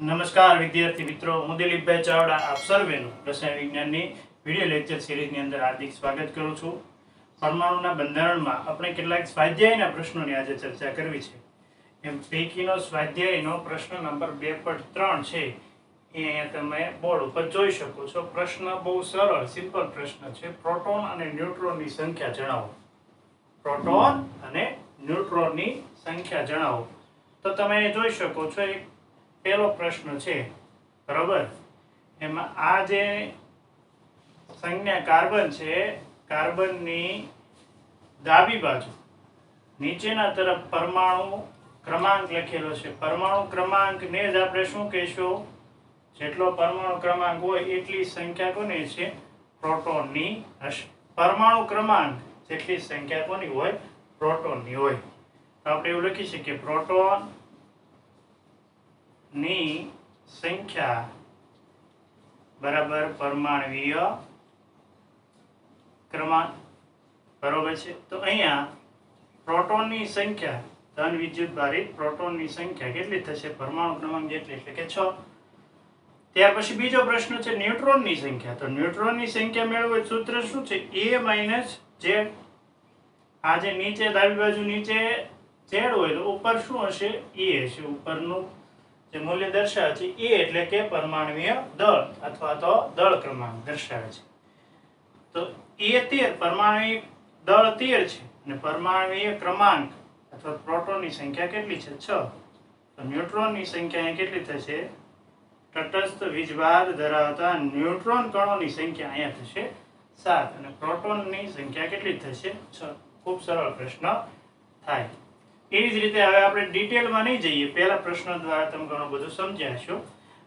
નમસ્કાર વિદ્યાર્થી મિત્રો, હું દિલીપભાઈ ચાવડા આપ સર્વેનું રસાયણ વિજ્ઞાનની વિડિયો લેક્ચર સિરીઝની અંદર હાર્દિક સ્વાગત કરું છું। પરમાણુના બંધારણમાં આપણે કેટલાક સ્વાધ્યાયના પ્રશ્નોની આજે ચર્ચા કરવી છે। એમ પૈકીનો સ્વાધ્યાયનો પ્રશ્ન નંબર 2.3 છે એ અહીંયા તમે બોર્ડ ઉપર જોઈ શકો છો। પ્રશ્ન બહુ સરળ સિમ્પલ પ્રશ્ન છે। પ્રોટોન અને ન્યુટ્રોનની સંખ્યા જણાવો। પ્રોટોન અને ન્યુટ્રોનની સંખ્યા જણાવો। તો તમે જોઈ શકો છો એક પહેલો પ્રશ્ન છે, બરાબર। એમાં આ જે સંજ્ઞા કાર્બન છે, કાર્બનની ડાબી બાજુ નીચેના તરફ પરમાણુ ક્રમાંક લખેલો છે। પરમાણુ ક્રમાંકને જ આપણે શું કહીશું? જેટલો પરમાણુ ક્રમાંક હોય એટલી સંખ્યા કોની છે? પ્રોટોનની હશે। પરમાણુ ક્રમાંક જેટલી સંખ્યા કોની હોય? પ્રોટોનની હોય। તો આપણે એવું લખી શકીએ પ્રોટોન ની સંખ્યા બરાબર પરમાણવીય ક્રમાંક, બરોબર છે। તો અહીંયા પ્રોટોનની સંખ્યા ધન વિદ્યુત ભારિત પ્રોટોનની સંખ્યા કેટલી થશે? પરમાણુ ક્રમાંક જેટલી એટલે કે 6। ત્યાર પછી બીજો પ્રશ્ન છે ન્યુટ્રોનની સંખ્યા। તો ન્યુટ્રોનની સંખ્યા મેળવવું સૂત્ર શું છે? A - Z। આ જે નીચે ડાબી બાજુ નીચે Z હોય તો ઉપર શું હશે? E હશે। ઉપરનું જે મૂલ્ય દર્શાવે છે એ એટલે કે પરમાણવીય દળ અથવા તો દળ ક્રમાંક દર્શાવે છે। તો A13 પરમાણવિક દળ 13 છે અને પરમાણવીય ક્રમાંક અથવા પ્રોટોનની સંખ્યા કેટલી છે? 6। તો ન્યુટ્રોનની સંખ્યા અહીં કેટલી થશે? તટસ્થ વીજભાર ધરાવતા ન્યુટ્રોન કણોની સંખ્યા અહીંયા થશે 7 અને પ્રોટોનની સંખ્યા કેટલી થશે? 6। ખૂબ સરળ પ્રશ્ન થાય। એવી જ રીતે હવે આપણે ડિટેલમાં નહીં જઈએ, પહેલા પ્રશ્ન દ્વારા તમે ઘણું બધું સમજ્યા છો।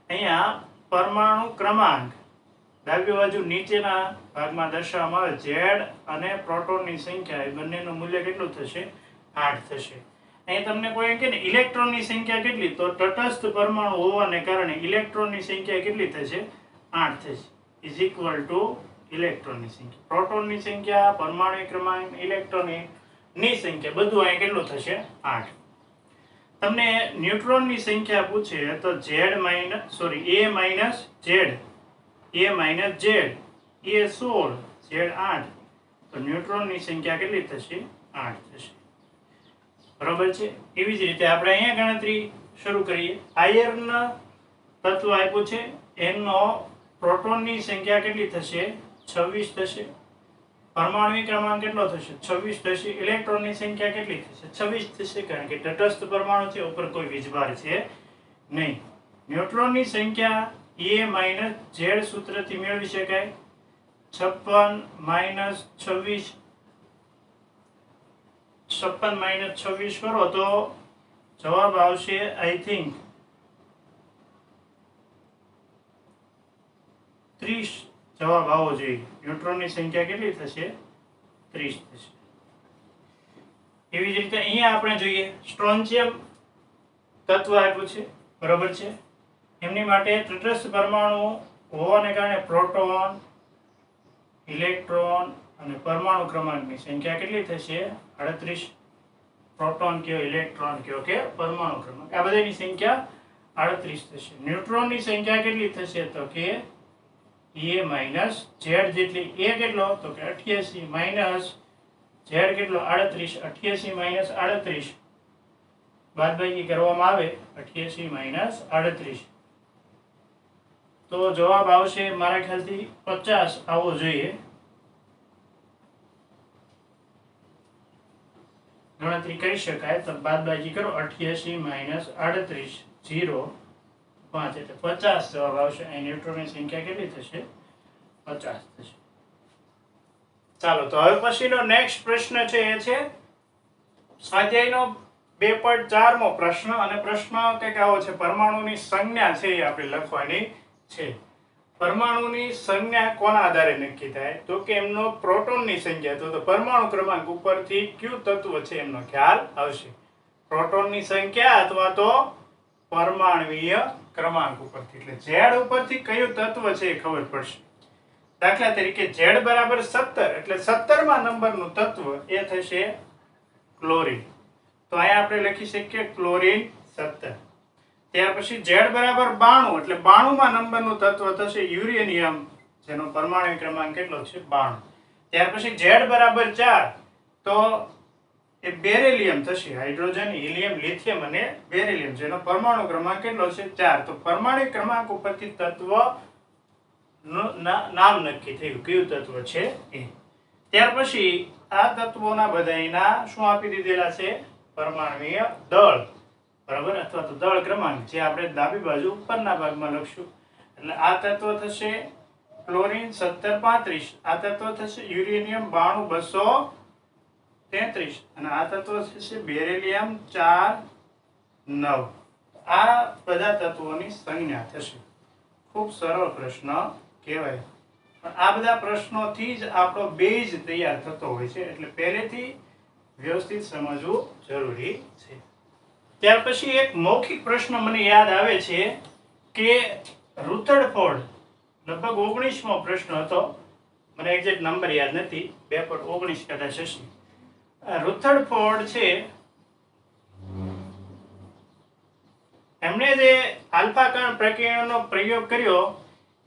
અહીંયા પરમાણુ ક્રમાંક ડાબી બાજુ નીચેના ભાગમાં દર્શાવવામાં આવે Z અને પ્રોટોનની સંખ્યા એ બંનેનું મૂલ્ય કેટલું થશે? 8 થશે। અહીંયા તમને કોઈ કહે ને ઇલેક્ટ્રોનની સંખ્યા કેટલી, તો તટસ્થ પરમાણુ હોવાને કારણે ઇલેક્ટ્રોનની સંખ્યા કેટલી થશે? 8 થશે ઇઝ ઇક્વલ ટુ ઇલેક્ટ્રોનની સંખ્યા, પ્રોટોનની સંખ્યા, પરમાણુ ક્રમાંક, ઇલેક્ટ્રોનની સંખ્યા બધું અહીં કેટલું થશે? 8। તમને ન્યુટ્રોનની સંખ્યા પૂછે તો A - Z A 16 Z 8, તો ન્યુટ્રોનની સંખ્યા કેટલી થશે? 8 થશે, બરોબર છે। એવી જ રીતે આપણે અહીંયા ગણતરી શરૂ કરીએ। આયર્ન તત્વ આપ્યું છે, એનો પ્રોટોનની સંખ્યા કેટલી થશે? 26 થશે। પરમાણુ ક્રમાંક કેટલો થશે? 26 થશે। ઇલેક્ટ્રોનની સંખ્યા કેટલી થશે? 26 થશે, કારણ કે તટસ્થ પરમાણુ છે, ઉપર કોઈ વીજભાર છે નહીં। ન્યુટ્રોનની સંખ્યા A - Z સૂત્રથી મેળવી શકાય। 56 - 26 કરો તો જવાબ આવશે આઈ થિંક 30 જવાબ આવવો જોઈએ। ન્યુટ્રોનની સંખ્યા કેટલી થશે? 30 થશે। એવી જ રીતે અહીંયા આપણે જોઈએ સ્ટ્રોન્શિયમ તત્વ આપ્યું છે, બરોબર છે। એમની માટે તટસ્થ પરમાણુ હોવાને કારણે પ્રોટોન, ઇલેક્ટ્રોન અને પરમાણુ ક્રમાંકની સંખ્યા કેટલી થશે? 38। પ્રોટોન કયો, ઇલેક્ટ્રોન કયો કે પરમાણુ ક્રમાંક, આ બધાની સંખ્યા 38 થશે। ન્યુટ્રોનની સંખ્યા કેટલી થશે? તો કે A - Z જેટલી। A કેટલો? તો કે 88 માઇનસ Z કેટલો? 38। 88 - 38 બાદબાકી કરવામાં આવે 88 - 38 તો જવાબ આવશે મારા ખ્યાલથી 50 આવવો જોઈએ। ગણતરી કરી શકાય તો બાદબાકી કરો 88 - 38 0 5 એટલે 50 જવાબ આવશે। અહીં ન્યુટ્રોનની સંખ્યા કેટલી થશે? 50 થશે। ચાલો, તો હવે પછીનો નેક્સ્ટ પ્રશ્ન છે એ છે સ્વાધ્યાયનો 2.4મો પ્રશ્ન અને પ્રશ્ન કંઈક આવો છે, પરમાણુની સંજ્ઞા છે એ આપણે લખવાની છે। પરમાણુની સંજ્ઞા કોના આધારે નક્કી થાય? તો કે એમનો પ્રોટોનની સંખ્યા, તો પરમાણુ ક્રમાંક ઉપરથી કયું તત્વ છે એમનો ખ્યાલ આવશે। પ્રોટોનની સંખ્યા અથવા તો પરમાણવીય ક્રમાંક ઉપરથી, એટલે Z ઉપરથી કયું તત્વ છે એ ખબર પડશે। દાખલા તરીકે Z બરાબર 17 એટલે 17મા નંબરનું તત્વ એ થશે ક્લોરીન। તો અહીંયા આપણે લખી શકીએ ક્લોરીન 17। ત્યાર પછી Z બરાબર 92 એટલે 92 માં નંબરનું તત્વ થશે યુરેનિયમ, જેનો પરમાણુ ક્રમાંક કેટલો છે 92. ત્યાર પછી Z બરાબર 4 તો એ બેરિલિયમ થશે, હાઇડ્રોજન, હિલિયમ, લિથિયમ અને બેરિલિયમ, જેનો પરમાણુ ક્રમાંક કેટલો છે 4. તો પરમાણુ ક્રમાંક ઉપરથી તત્વ નામ નક્કી થયું કયું તત્વ છે એ. ત્યાર પછી આ તત્વોના બધાયના શું આપી દીધેલા છે, પરમાણ્વીય દળ, બરાબર, અથવા તો દળ ક્રમાંક, જે આપણે ડાબી બાજુ ઉપરના ભાગમાં લખશું. એટલે આ તત્વ થશે ક્લોરીન 1735, આ તત્વ થશે યુરેનિયમ 92233 અને આ તત્વ થશે બેરિલિયમ 409. આ બધા તત્વોની સંજ્ઞા થશે. ખૂબ સરળ પ્રશ્ન કહેવાય, પણ આ બધા પ્રશ્નોથી જ આપણો બેઝ તૈયાર થતો હોય છે, એટલે પહેલેથી વ્યવસ્થિત સમજવું જરૂરી છે. ત્યાર પછી એક મૌખિક પ્રશ્ન મને યાદ આવે છે કે રુથરફોર્ડ, લગભગ 19મો પ્રશ્ન હતો, મને એક્ઝેક્ટ નંબર યાદ નથી, 2.19 કદાચ હશે. રુથરફોર્ડ છે, એમણે જે આલ્ફા કણ પ્રક્રિયાનો પ્રયોગ કર્યો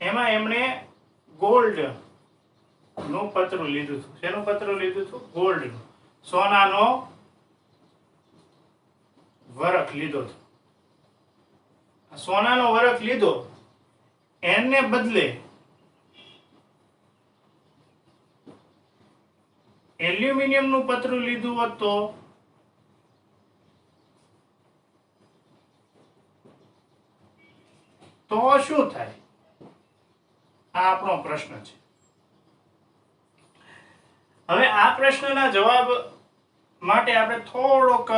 એમાં એમણે ગોલ્ડ નું પતરું લીધું હતું. શેનું પતરું લીધું હતું? ગોલ્ડ, સોનાનો વરખ લીધો હતો. સોનાનો વરખ લીધો, એને બદલે એલ્યુમિનિયમ નું પતરું લીધું હોત તો શું થાય? આ આપણો પ્રશ્ન છે. હવે આ પ્રશ્નના જવાબ માટે આપણે થોડોક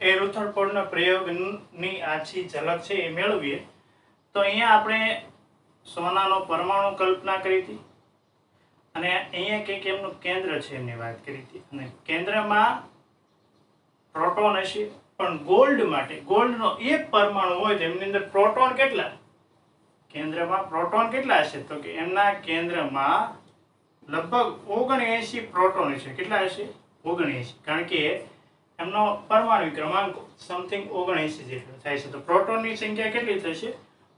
એ રુથરફોર્ડના પ્રયોગની આછી ઝલક છે એ મેળવીએ. તો અહીંયા આપણે સોનાનો પરમાણુ કલ્પના કરી હતી અને અહીંયા કંઈક એમનું કેન્દ્ર છે એમની વાત કરી હતી, અને કેન્દ્રમાં પ્રોટોન હશે, પણ ગોલ્ડ માટે ગોલ્ડનો એક પરમાણુ હોય તો એમની અંદર પ્રોટોન કેટલા, કેન્દ્રમાં પ્રોટોન કેટલા હશે? તો કે એમના કેન્દ્રમાં લગભગ 79 પ્રોટોન હશે. કેટલા હશે? 79, કારણ કે એમનો પરમાણુ ક્રમાંક સમથિંગ 79 જેટલો થાય છે. તો પ્રોટોનની સંખ્યા કેટલી થશે?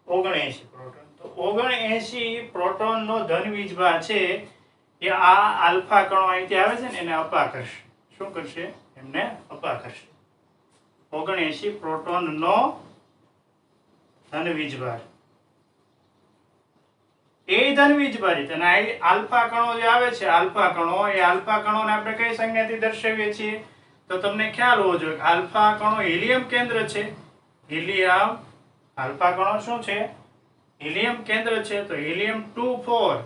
79 પ્રોટોન. તો 79 પ્રોટોનનો ધન વીજભાર છે એ આ આલ્ફા કણો અહીંથી આવે છે ને એને અપા કરશે. શું કરશે? એમને અપા કરશે. 79 પ્રોટોનનો ધન વીજભાર, એ ધન વીજભારિત, અને આલ્ફા કણો જે આવે છે, આલ્ફા કણો, એ આલ્ફા કણોને આપણે કઈ સંજ્ઞાથી દર્શાવીએ છીએ? તો તમને ખ્યાલ હોવો જોઈએ કે આલ્ફા કણો હિલિયમ કેન્દ્ર છે. હિલિયમ, આલ્ફા કણો શું છે? હિલિયમ કેન્દ્ર છે. તો હિલિયમ 2 4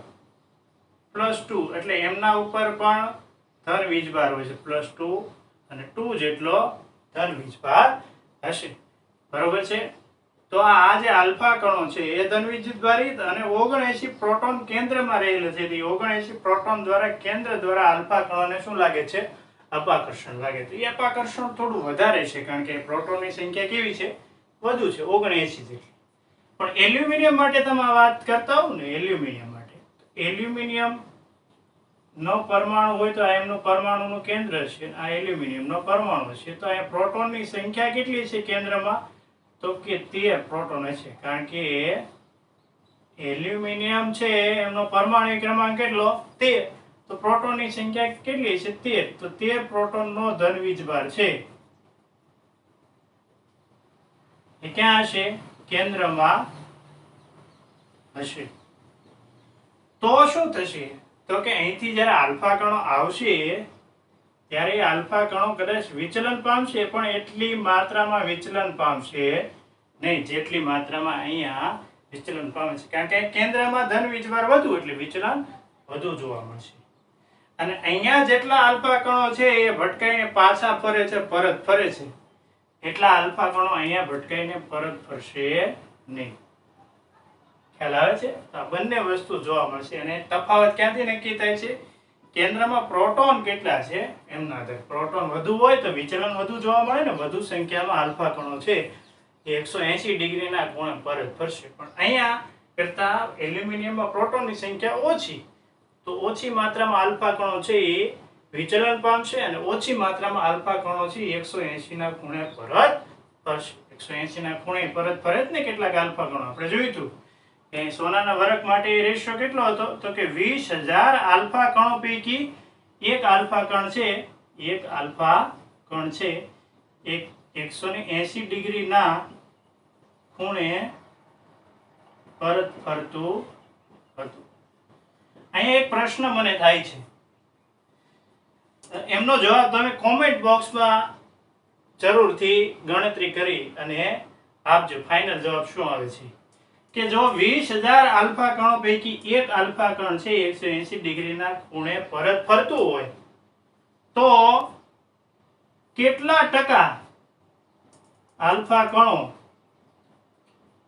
+2 એટલે એમના ઉપર પણ ધન વીજભાર હોય છે, +2 અને 2 જેટલો ધન વીજભાર હશે, બરોબર છે. તો આ જે આલ્ફા કણો છે એ ધન વીજભારિત અને 79 પ્રોટોન કેન્દ્રમાં રહેલા છે. 79 પ્રોટોન દ્વારા કેન્દ્ર દ્વારા આલ્ફા કણોને શું લાગે છે? અપાકર્ષણ લાગે છે. એ અપાકર્ષણ થોડું વધારે છે, કારણ કે પ્રોટોનની સંખ્યા કેવી છે? વધુ છે, 79 જેટલી. પણ એલ્યુમિનિયમ માટે તમે વાત કરતા હો ને, એલ્યુમિનિયમ માટે, એલ્યુમિનિયમ નો પરમાણુ હોય તો આ એમનું પરમાણુનું કેન્દ્ર છે, આ એલ્યુમિનિયમ નો પરમાણુ છે. તો અહીંયા પ્રોટોનની સંખ્યા કેટલી છે કેન્દ્રમાં? તો કે 13 પ્રોટોન છે, કારણ કે એલ્યુમિનિયમ છે એમનો પરમાણુ ક્રમાંક કેટલો? 13. તો પ્રોટોનની સંખ્યા કેટલી છે? 13. તો 13 પ્રોટોનનો ધન વીજભાર છે એ ક્યાં હશે? કેન્દ્રમાં હશે. તો શું થશે? તો કે અહીંથી જ્યારે આલ્ફા કણો આવશે ત્યારે આલ્ફા કણો કદાચ વિચલન પામશે, પણ એટલી માત્રામાં વિચલન પામશે નહીં જેટલી માત્રામાં અહીંયા વિચલન પામે છે, કારણ કે કેન્દ્રમાં ધન વીજભાર વધુ એટલે વિચલન વધુ જોવા મળશે. અને અહીંયા જેટલા આલ્ફા કણો છે એ ભટકાઈને પાછા ફરે છે, પરત ફરે છે, એટલા આલ્ફા કણો અહીંયા ભટકાઈને પરત ફરશે નહીં. ખ્યાલ આવે છે? તો આ બંને વસ્તુ જોવા મળશે. અને તફાવત ક્યાંથી નક્કી થાય છે? કેન્દ્રમાં પ્રોટોન કેટલા છે એમના આધારે. પ્રોટોન વધુ હોય તો વિચલન વધુ જોવા મળે ને, વધુ સંખ્યામાં આલ્ફા કણો છે એ 180 ડિગ્રીના કોણે પરત ફરશે. પણ અહીંયા કરતા એલ્યુમિનિયમમાં પ્રોટોનની સંખ્યા ઓછી, તો ઓછી માત્રામાં આલ્ફા કણો છે એ વિચલન પામશે અને ઓછી માત્રામાં આલ્ફા કણો છે 180 ના ખૂણે પરત ફરશે. 180 ના ખૂણે પરત ફરે જ ને કેટલાક આલ્ફા કણો. આપણે જોયું હતું કે સોનાના વરખ માટે રેશિયો કેટલો હતો તો કે 20,000 આલ્ફા કણો પૈકી એક આલ્ફા કણ છે એક 180 ડિગ્રીના ખૂણે પરત ફરતું હતું. અહીંયા એક પ્રશ્ન મને થાય છે, એમનો જવાબ તમે કોમેન્ટ બોક્સમાં જરૂરથી ગણતરી કરી અને આપજો ફાઇનલ જવાબ શું આવે છે. કે જો 20,000 આલ્ફા કણો પૈકી એક આલ્ફા કણ છે 180 ડિગ્રીના ખૂણે પરત ફરતું હોય તો કેટલા ટકા આલ્ફા કણો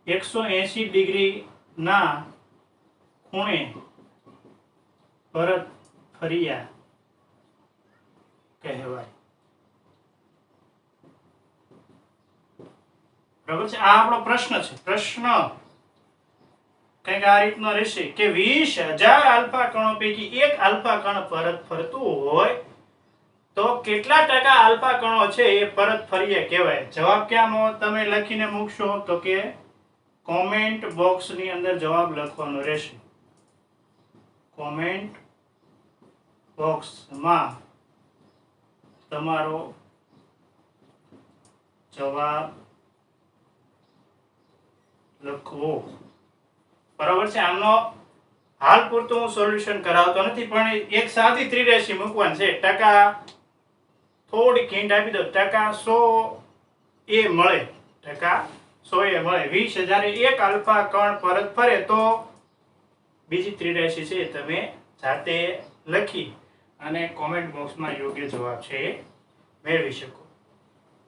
180 ડિગ્રીના ખૂણે પરત ફર્યા કહેવાય? બરાબર છે. આ આપણો પ્રશ્ન છે. પ્રશ્ન કંઈક આ રીતનો રહેશે કે 20,000 આલ્ફા કણો પૈકી એક આલ્ફા કણ પરત ફરતું હોય તો કેટલા ટકા આલ્ફા કણો છે એ પરત ફર્યા કહેવાય? જવાબ ક્યાં તમે લખીને મૂકશો તો કે કોમેન્ટ બોક્સ ની અંદર જવાબ લખવાનો રહેશે. કોમેન્ટ બોક્સમાં તમારો જવાબ લખવો. બરાબર છે. આમનો હાલ પૂરતું હું સોલ્યુશન કરાવતો નથી, પણ એક સાદી ત્રિરેખી મૂકવાની છે. ટકા થોડીક હિન્ટ આપી દો. ટકા 100 એ મળે. ટકા 100 એ મળે. 20,000 એક આલ્ફા કણ પરત ફરે તો બીજી ત્રિરેખી છે તમે જાતે લખી અને કોમેન્ટ બોક્સમાં યોગ્ય જવાબ છે મેળવી શકો.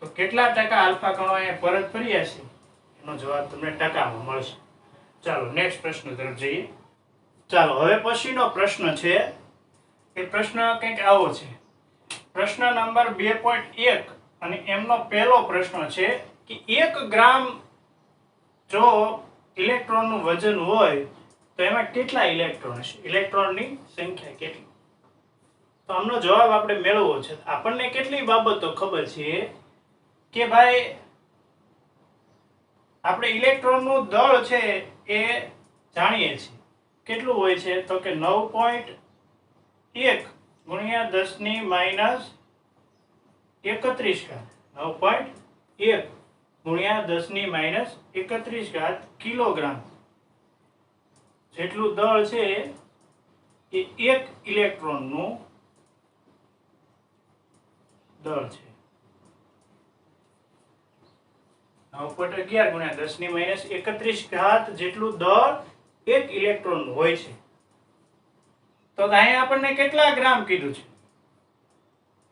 તો કેટલા ટકા આલ્ફા કણો અહીંયા પરત ફર્યા છે એનો જવાબ તમને ટકામાં મળશે. ચાલો નેક્સ્ટ પ્રશ્ન તરફ જઈએ. ચાલો હવે પછીનો પ્રશ્ન છે એ પ્રશ્ન કંઈક આવો છે. પ્રશ્ન નંબર 2.1 અને એમનો પહેલો પ્રશ્ન છે કે 1 ગ્રામ જો ઇલેક્ટ્રોનનું વજન હોય તો એમાં કેટલા ઇલેક્ટ્રોન હશે? ઇલેક્ટ્રોનની સંખ્યા કેટલી? તો આમનો જવાબ આપણે મેળવવો છે. આપણને કેટલી બાબતો ખબર છે કે ભાઈ આપણે ઇલેક્ટ્રોનનું દળ છે એ જાણીએ છીએ. કેટલું હોય છે તો કે 9.1 ગુણ્યા 10 ની માઈનસ 31 ઘાત. 9.1 ગુણ્યા 10 ની માઈનસ 31 ઘાત કિલોગ્રામ જેટલું દળ છે એ એક ઇલેક્ટ્રોનનું દળ છે. 9.11 ગુણ્યા 10 ની માઈનસ 31 ઘાત જેટલું દળ એક ઇલેક્ટ્રોનનું હોય છે. તો અહીંયા આપણને કેટલા ગ્રામ કીધું છે?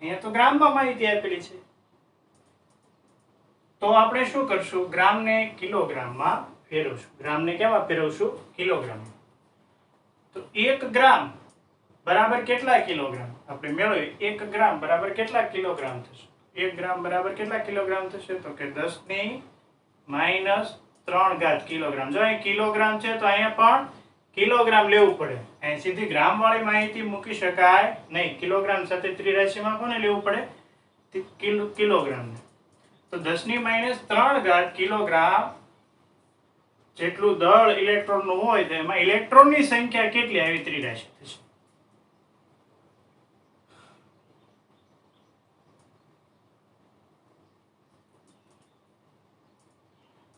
અહીંયા તો ગ્રામમાં માહિતી આપેલી છે. તો આપણે શું કરશું? ગ્રામને કિલોગ્રામમાં ફેરવશું. ગ્રામને કેવા ફેરવશું? કિલોગ્રામમાં. તો 1 ગ્રામ બરાબર કેટલા કિલોગ્રામ? આપણે મેળવીએ 1 ગ્રામ બરાબર કેટલા કિલોગ્રામ થશે? 1 ગ્રામ બરાબર કેટલા કિલોગ્રામ થશે? તો કે 10 ની માઈનસ 3 ઘાત કિલોગ્રામ. જો અહીં કિલોગ્રામ છે તો અહીંયા પણ કિલોગ્રામ લેવું પડે. અહીં સીધી ગ્રામ વાળી માહિતી મૂકી શકાય નહીં. કિલોગ્રામ સાથે ત્રિરાશીમાં કોને લેવું પડે? કિલોગ્રામ. તો 10 ની માઈનસ 3 ઘાત કિલોગ્રામ જેટલું દળ ઇલેક્ટ્રોનનું હોય તો એમાં ઇલેક્ટ્રોનની સંખ્યા કેટલી આવી ત્રિરાશી થશે?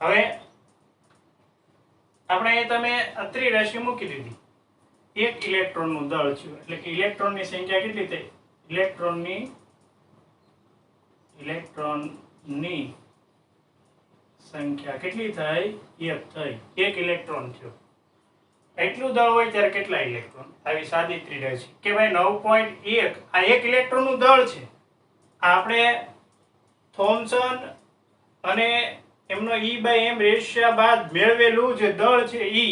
હવે આપણે તમે ત્રિરાશી મૂકી દીધી. એક ઇલેક્ટ્રોનનું દળ છે એટલે કે ઇલેક્ટ્રોનની સંખ્યા કેટલી થઈ? ઇલેક્ટ્રોનની સંખ્યા કેટલી થઈ? 1 થઈ. એક ઇલેક્ટ્રોન થયો. એટલું દળ હોય ત્યારે કેટલા ઇલેક્ટ્રોન? આવી સાદી ત્રિરાશી કે ભાઈ 9.1 આ એક ઇલેક્ટ્રોનનું દળ છે. આપણે થોમ્સન અને એમનો E/m રેશિયો બાદ મેળવેલું જે દળ છે E,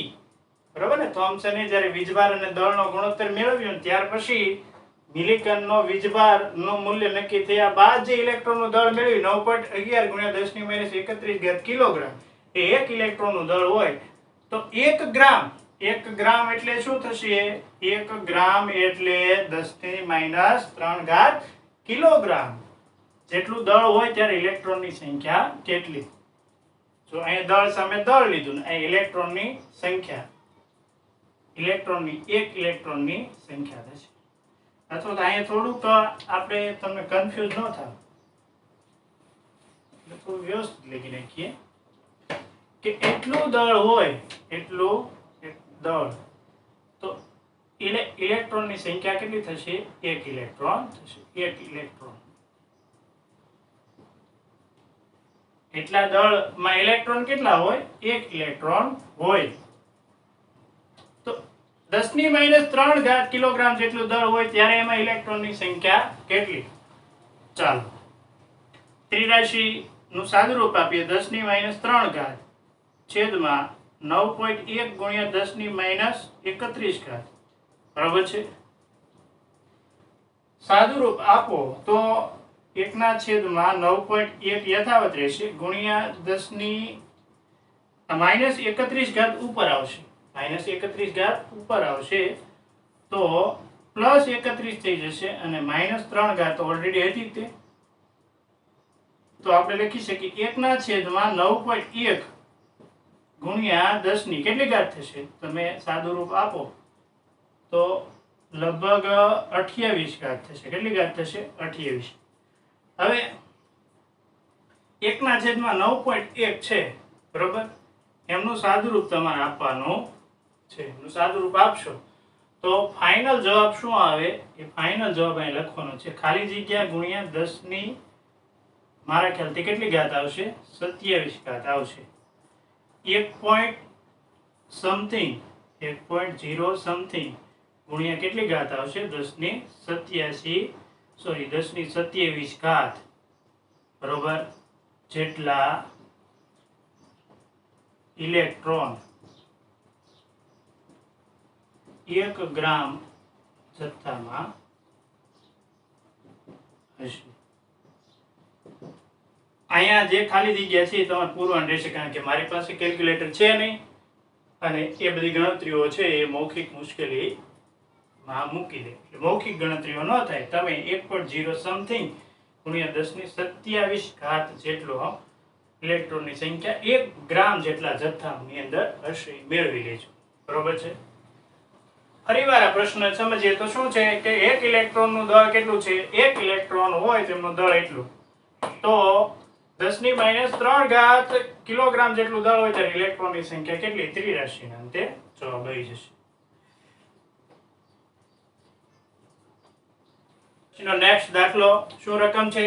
બરાબર ને? થોમ્સને જ્યારે વીજભાર અને દળનો ગુણોત્તર મેળવ્યો ને ત્યાર પછી મિલિકનનો વીજભારનું મૂલ્ય નક્કી થયા બાદ જે ઇલેક્ટ્રોનનું દળ મેળવ્યું 9.11 ગુણ્યા 10 ની માઈનસ 31 ઘાત કિલોગ્રામ એ એક ઇલેક્ટ્રોનનું દળ હોય તો 1 ગ્રામ એટલે શું થશે? 1 ગ્રામ એટલે 10 ની માઈનસ 3 ઘાત કિલોગ્રામ જેટલું દળ હોય ત્યારે ઇલેક્ટ્રોનની સંખ્યા કેટલી? જો અહીંયા દળ સામે દળ લીધું ને અહીં ઇલેક્ટ્રોનની સંખ્યા, એક ઇલેક્ટ્રોનની સંખ્યા થશે. અથવા તો અહીંયા થોડુંક આપણે તમને કન્ફ્યુઝ ન થાય એટલે થોડું વ્યવસ્થિત લખી નાખીએ કે એટલું દળ હોય એટલું દળ તો ઇલેક્ટ્રોનની સંખ્યા કેટલી થશે? એક ઇલેક્ટ્રોન થશે. એક ઇલેક્ટ્રોન એટલા દળમાં ઇલેક્ટ્રોન કેટલા હોય? એક ઇલેક્ટ્રોન હોય. તો 10⁻³ કિલોગ્રામ જેટલું દળ હોય ત્યારે એમાં ઇલેક્ટ્રોનની સંખ્યા કેટલી? ચાલો ત્રિરાશી નું સાદુરૂપ આપીએ. 10⁻³ છેદમાં 9.1 ગુણ્યા 10⁻31. બરાબર છે. સાદુરૂપ આપો તો 1/9.1 યથાવત રહેશે ગુણ્યા 10⁻31 ઉપર આવશે. -31 ઉપર આવશે તો +31 થઈ જશે અને -3 તો ઓલરેડી હતી તે. તો આપણે લખી શકીએ 1/9.1 ગુણ્યા 10 ની કેટલી ઘાત થશે? તમે સાદુરૂપ આપો તો લગભગ 28 ઘાત થશે. કેટલી ઘાત થશે? 28. હવે 1/9.1 છે બરોબર, એમનું સાદુરૂપ તમારે આપવાનું છે. એમનું સાદુરૂપ આપશો તો ફાઇનલ જવાબ શું આવે? એ ફાઇનલ જવાબ અહીં લખવાનો છે. ખાલી જગ્યા ગુણ્યા 10 ની મારા ખ્યાલથી કેટલી ઘાત આવશે? 27 ઘાત આવશે. 1 સમથિંગ 1.0 સમથિંગ ગુણ્યા કેટલી ઘાત આવશે? 10⁻27 ઘાત બરોબર જેટલા ઇલેક્ટ્રોન 1 ગ્રામ જથ્થામાં હશે. અહીંયા જે ખાલી જગ્યા છે તમારે પૂરવાનું રહેશે, કારણ કે મારી પાસે કેલ્ક્યુલેટર છે નહીં અને એ બધી ગણતરીઓ છે એ મૌખિક મુશ્કેલીમાં મૂકી દે. એટલે મૌખિક ગણતરીઓ ન થાય. તમે 1.0 સમથિંગ ગુણ્યા 10⁻27 ઘાત જેટલો ઇલેક્ટ્રોનની સંખ્યા 1 ગ્રામ જેટલા જથ્થાની અંદર હશે મેળવી લેજો. બરોબર છે. ફરીવાર આ પ્રશ્ન સમજીએ તો શું છે કે એક ઇલેક્ટ્રોનનું દળ કેટલું છે? એક ઇલેક્ટ્રોન હોય તેમનું દળ એટલું. તો 10⁻³ કિલોગ્રામ જેટલું દળ હોય ત્યારે ઇલેક્ટ્રોનની સંખ્યા કેટલી? ત્રિરાશીના અંતે જવાબ આવી જશે. નેક્સ્ટ દાખલો શું રકમ છે?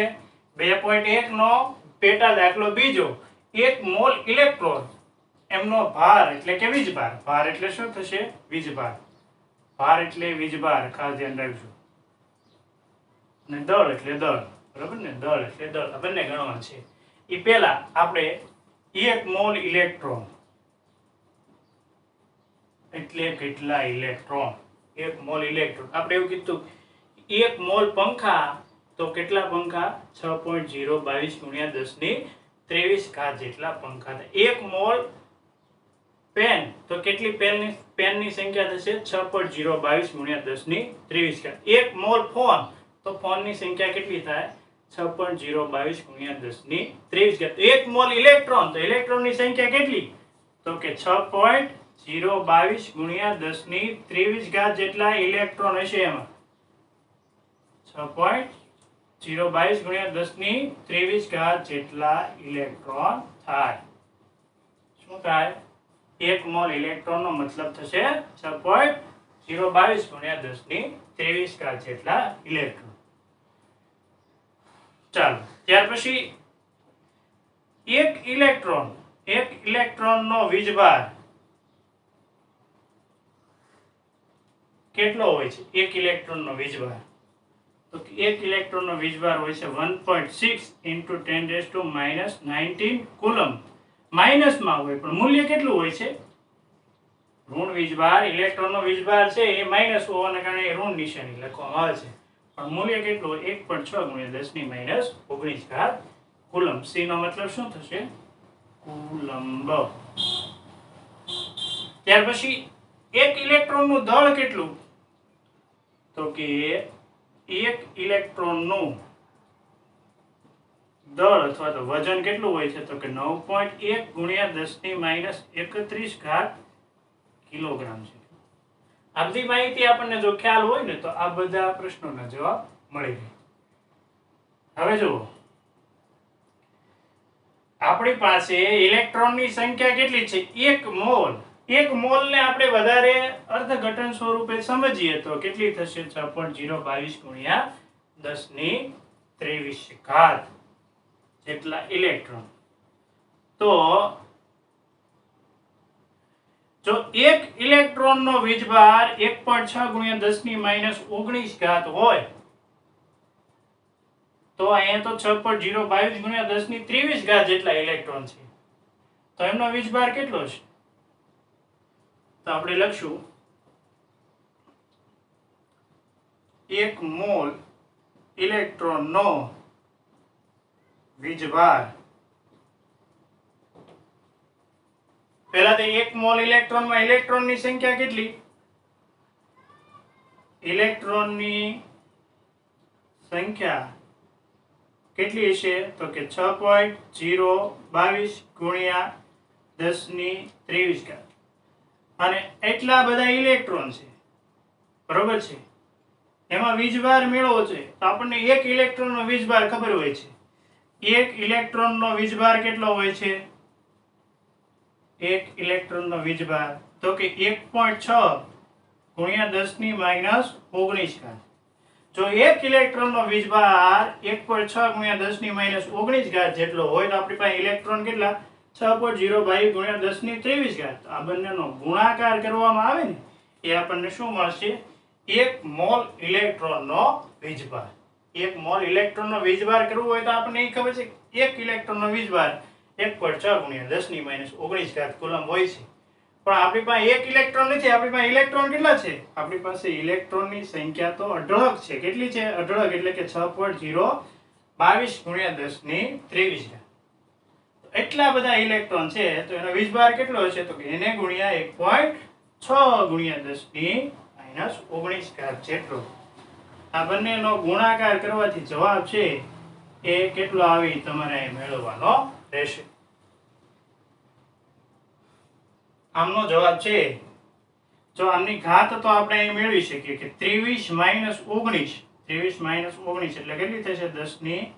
2.1 નો પેટા દાખલો બીજો. 1 મોલ ઇલેક્ટ્રોન એમનો ભાર એટલે કે વીજભાર. ભાર એટલે શું થશે? વીજભાર. ભાર એટલે વીજભાર, ખાસ ધ્યાન રાખજો. અને દળ એટલે દળ. બરાબર ને? દળ એટલે દળ. આ બંને ગણવા છે. એ પહેલા આપણે 1 મોલ ઇલેક્ટ્રોન એટલે કેટલા ઇલેક્ટ્રોન? 1 મોલ ઇલેક્ટ્રોન આપણે એવું કીધું 1 મોલ પંખા તો કેટલા પંખા? 6.022 ગુણ્યા 10⁻23 ઘાત જેટલા પંખા થાય. 1 મોલ પેન તો કેટલી પેનની સંખ્યા થશે? 6.022 ગુણ્યા 10⁻23 ઘાત. 1 મોલ ફોન તો ફોનની સંખ્યા કેટલી થાય? 6.022 ગુણ્યા 10⁻23 ઘાત. 1 મોલ ઇલેક્ટ્રોન તો ઇલેક્ટ્રોનની સંખ્યા કેટલી? તો કે 6.022 ગુણ્યા 10⁻23 ઘાત જેટલા ઇલેક્ટ્રોન હશે. એમાં 6.022 ગુણ્યા 10⁻23 ઘાત જેટલા ઇલેક્ટ્રોન થાય. શું થાય? 1 મોલ ઇલેક્ટ્રોનનો મતલબ થશે 6.022 ગુણ્યા 10⁻23 ઘાત જેટલા ઇલેક્ટ્રોન. ચાલો ત્યાર પછી એક ઇલેક્ટ્રોનનો વીજભાર કેટલો હોય છે? એક ઇલેક્ટ્રોનનો વીજભાર તો એક ઇલેક્ટ્રોનનો વીજભાર હોય છે 1.6 × 10⁻19 કુલમ. માઇનસમાં હોય પણ મૂલ્ય કેટલું હોય છે? ઋણ વીજભાર. ઇલેક્ટ્રોનનો વીજભાર છે એ માઇનસ હોવાને કારણે ઋણ નિશાની લખવામાં આવે છે, પણ મૂલ્ય કેટલું? 1.6 ગુણ્યા 10⁻19 ઘાત કુલમ. સી નો મતલબ શું થશે? કુલંબ. ત્યાર પછી એક ઇલેક્ટ્રોનનું દળ કેટલું? તો કે એક ઇલેક્ટ્રોનનું દળ અથવા તો વજન કેટલું હોય છે તો કે 9.1 ગુણ્યા 10⁻31 કિલોગ્રામ છે. આ બધી માહિતી આપણને જો ખ્યાલ હોય ને તો આ બધા પ્રશ્નોના જવાબ મળી જાય. હવે જુઓ, આપણી પાસે ઇલેક્ટ્રોનની સંખ્યા કેટલી છે? 1 મોલ. 1 મોલને આપણે વધારે અર્થઘટન સ્વરૂપે સમજીએ તો કેટલી થશે? 6.022 ગુણ્યા 10⁻23 જેટલા ઇલેક્ટ્રોન. તો જો એક ઇલેક્ટ્રોનનો વીજભાર 1.6 ગુણ્યા 10⁻19 હોય તો અહીંયા તો 6.022 ગુણ્યા 10⁻23 જેટલા ઇલેક્ટ્રોન છે. તો એમનો વીજભાર કેટલો છે? તો આપણે લખશું 1 મોલ ઇલેક્ટ્રોનનો વીજભાર. પહેલા તો 1 મોલ ઇલેક્ટ્રોનમાં ઇલેક્ટ્રોનની સંખ્યા કેટલી? ઇલેક્ટ્રોનની સંખ્યા કેટલી હશે તો કે 6.022 ગુણ્યા 10⁻23 અને એટલા બધા ઇલેક્ટ્રોન છે, બરોબર છે. એમાં વીજભાર મેળવો છે તો આપણને એક ઇલેક્ટ્રોનનો વીજભાર ખબર હોય છે. એક ઇલેક્ટ્રોનનો વીજભાર કેટલો હોય છે? એક ઇલેક્ટ્રોનનો વીજભાર તો કે 1.6 ગુણ્યા 10⁻19. જો એક ઇલેક્ટ્રોનનો વીજભાર 1.6 ગુણ્યા 10⁻19 જેટલો હોય તો આપણી પાસે ઇલેક્ટ્રોન કેટલા? 6.022 ગુણ્યા 10⁻23. આ બંનેનો ગુણાકાર કરવામાં આવે ને એ આપણને શું મળશે? 1 મોલ ઇલેક્ટ્રોનનો વીજભાર. 1 મોલ ઇલેક્ટ્રોનનો વીજભાર કરવો હોય તો આપણને એ ખબર છે એક ઇલેક્ટ્રોનનો વીજભાર 1.6 ગુણ્યા 10⁻19 કુલમ હોય છે. પણ આપણી પાસે એક ઇલેક્ટ્રોન નથી. આપણી પાસે ઇલેક્ટ્રોન કેટલા છે? આપણી પાસે ઇલેક્ટ્રોનની સંખ્યા તો અઢળક છે. કેટલી છે? અઢળક એટલે કે 6.022 ગુણ્યા 10⁻23. એટલા બધા ઇલેક્ટ્રોન છે તો એનો વીજભાર કેટલો હશે તો કે એને ગુણ્યા 1.6 ગુણ્યા 10⁻19 જેટલો. આ બંનેનો ગુણાકાર કરવાથી જવાબ છે એ કેટલો આવી તમારે મેળવવાનો રહેશે. આમનો જવાબ છે, જો આમની ઘાત તો આપણે અહીં મેળવી શકીએ કે 23 - 19. 23 - 19 એટલે કેટલી થશે? 10⁻4.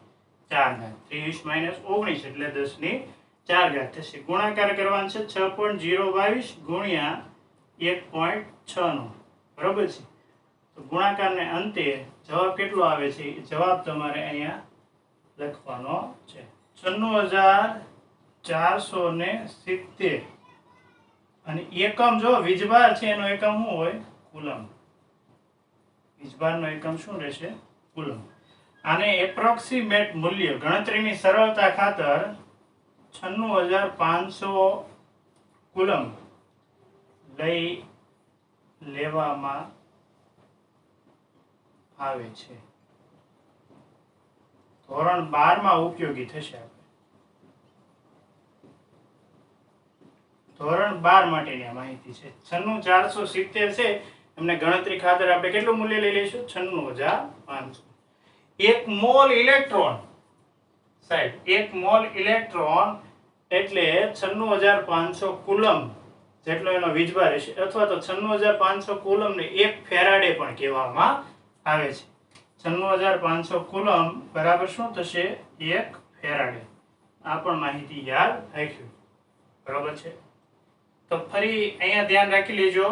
23 - 19 એટલે 10⁻4 થશે. ગુણાકાર કરવાનો છે 6.022 ગુણ્યા 1.6 નો, બરોબર છે. તો ગુણાકારને અંતે જવાબ કેટલો આવે છે? જવાબ તમારે અહીંયા લખવાનો છે 9470. અને એકમ જો વીજભાર છે એનો એકમ શું હોય? કુલમ. વીજભારનો એકમ શું રહેશે? કુલમ. આને એપ્રોક્સિમેટ મૂલ્ય ગણતરીની સરળતા ખાતર 96500 કુલમ લઈ લેવામાં આવે છે. ધોરણ 12 માં ઉપયોગી થશે. ધોરણ 12 માટેની આ માહિતી છે. 96470 છે એમને ગણતરી ખાતર આપણે કેટલું મૂલ્ય લઈ લઈશું? 96500. 1 મોલ ઇલેક્ટ્રોન સાહેબ, 1 મોલ ઇલેક્ટ્રોન એટલે 96500 કુલમ જેટલો એનો વીજભાર હશે, અથવા તો 96500 કુલમને 1 ફેરાડે પણ કહેવામાં આવે છે. 96500 કુલમ બરાબર શું થશે? 1 ફેરાડે. આ પણ માહિતી યાદ રાખજો, બરાબર છે. તો ફરી અહીંયા ધ્યાન રાખી લેજો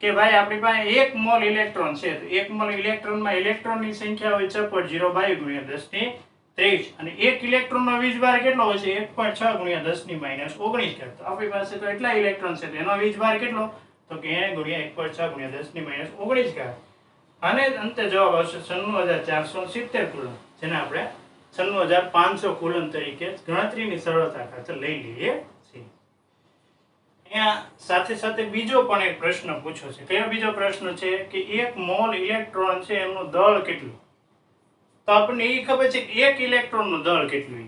કે ભાઈ આપણી પાસે 1 મોલ ઇલેક્ટ્રોન છે તો 1 મોલ ઇલેક્ટ્રોનમાં ઇલેક્ટ્રોનની સંખ્યા હોય 6.022 ગુણ્યા 10⁻23 અને એક ઇલેક્ટ્રોનનો વીજભાર કેટલો હોય છે? 1.6 ગુણ્યા 10⁻19. તો આપણી પાસે તો એટલા ઇલેક્ટ્રોન છે તો એનો વીજભાર કેટલો તો કે n ગુણ્યા 1.6 ગુણ્યા 10⁻19. અને અંતે જવાબ આવશે 96470 કુલમ, જેને આપણે 96500 કુલમ તરીકે ગણતરીની સરળતા ખાતર લઈ લઈએ છીએ. અહીંયા સાથે સાથે બીજો પણ એક પ્રશ્ન પૂછ્યો છે. કયો બીજો પ્રશ્ન છે કે 1 મોલ ઇલેક્ટ્રોન છે એમનું દળ કેટલું? તો આપણને એ ખબર છે કે એક ઇલેક્ટ્રોનનું દળ કેટલું.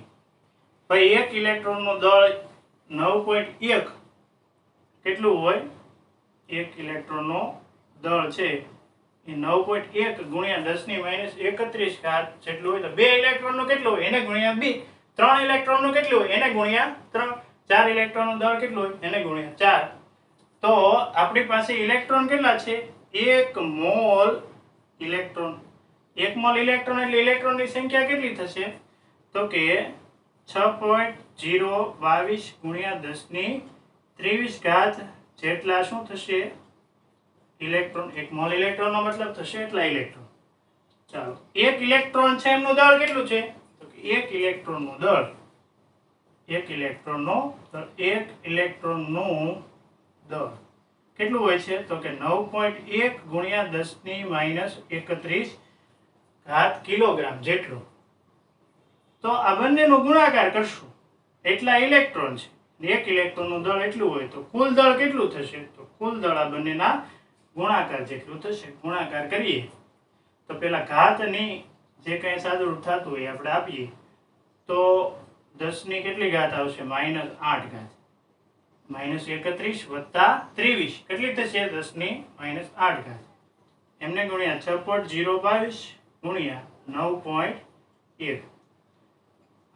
ભાઈ એક ઇલેક્ટ્રોનનું દળ 9.1 કેટલું હોય? એક ઇલેક્ટ્રોનનો દળ છે એ 9.1 ગુણ્યા 10⁻31 જેટલું હોય તો બે ઇલેક્ટ્રોનનો કેટલું હોય? એને ગુણ્યા 2. 3 ઇલેક્ટ્રોનનું કેટલું હોય એને ગુણ્યા 3, 4 ઇલેક્ટ્રોનનું દળ કેટલું હોય એને ગુણ્યા 4. તો આપણી પાસે ઇલેક્ટ્રોન કેટલા છે? 1 મોલ ઇલેક્ટ્રોન. 1 મોલ ઇલેક્ટ્રોન એટલે ઇલેક્ટ્રોનની સંખ્યા કેટલી થશે? તો કે 6.022 ગુણ્યા 1023 જેટલા શું થશે? ઇલેક્ટ્રોન. 1 મોલ ઇલેક્ટ્રોનનો મતલબ થશે એટલા ઇલેક્ટ્રોન. ચાલો, 1 ઇલેક્ટ્રોન છે એમનું દળ કેટલું છે? તો કે 1 ઇલેક્ટ્રોનનું દળ 1 ઇલેક્ટ્રોનનું દળ કેટલું હોય છે? તો કે 9.1 ગુણ્યા 10-31 કિલોગ્રામ જેટલું. તો આ બંનેનો ગુણાકાર કરશું એટલા ઇલેક્ટ્રોન છે. 1 ઇલેક્ટ્રોનનું દળ એટલું હોય તો કુલ દળ કેટલું થશે? તો કુલ દળ આ બંનેના ગુણાકાર જેટલું થશે. ગુણાકાર કરીએ તો પેલા ઘાતની જે કંઈ સાદુરૂપ થતું હોય આપણે આપીએ તો 10 ની કેટલી ઘાત આવશે? -8 ઘાત. -31 વત્તા 23 કેટલી થશે? 10 ની -8 ઘાત. એમને ગુણ્યા 6.022 ગુણ્યા 9.1.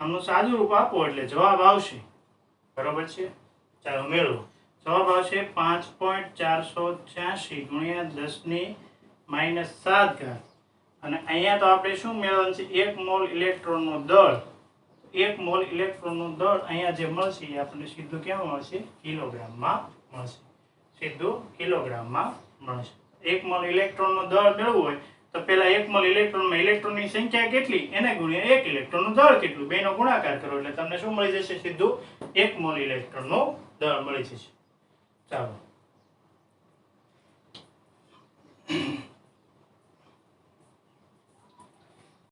આમનું સાદું રૂપ આપો એટલે જવાબ આવશે. બરોબર છે? ચાલો મેળવો. જવાબ આવશે 5.486 ગુણ્યા 10 ની -7 ઘાત. અને અહીંયા તો આપણે શું મેળવવાનું છે? 1 મોલ ઇલેક્ટ્રોનનું દળ. 1 મોલ ઇલેક્ટ્રોનનું દળ અહીંયા જે મળશે એ આપણને સીધું કેમાં મળશે? કિલોગ્રામમાં મળશે. સીધું કિલોગ્રામમાં મળશે. 1 મોલ ઇલેક્ટ્રોનનું દળ મેળવવું હોય તો પહેલા 1 મોલ ઇલેક્ટ્રોનમાં ઇલેક્ટ્રોનની સંખ્યા કેટલી એને ગુણ્યા 1 ઇલેક્ટ્રોનનું દળ કેટલું બેનો ગુણાકાર કરો એટલે તમને શું મળી જશે? સીધું 1 મોલ ઇલેક્ટ્રોનનું દળ મળી જશે. ચાલો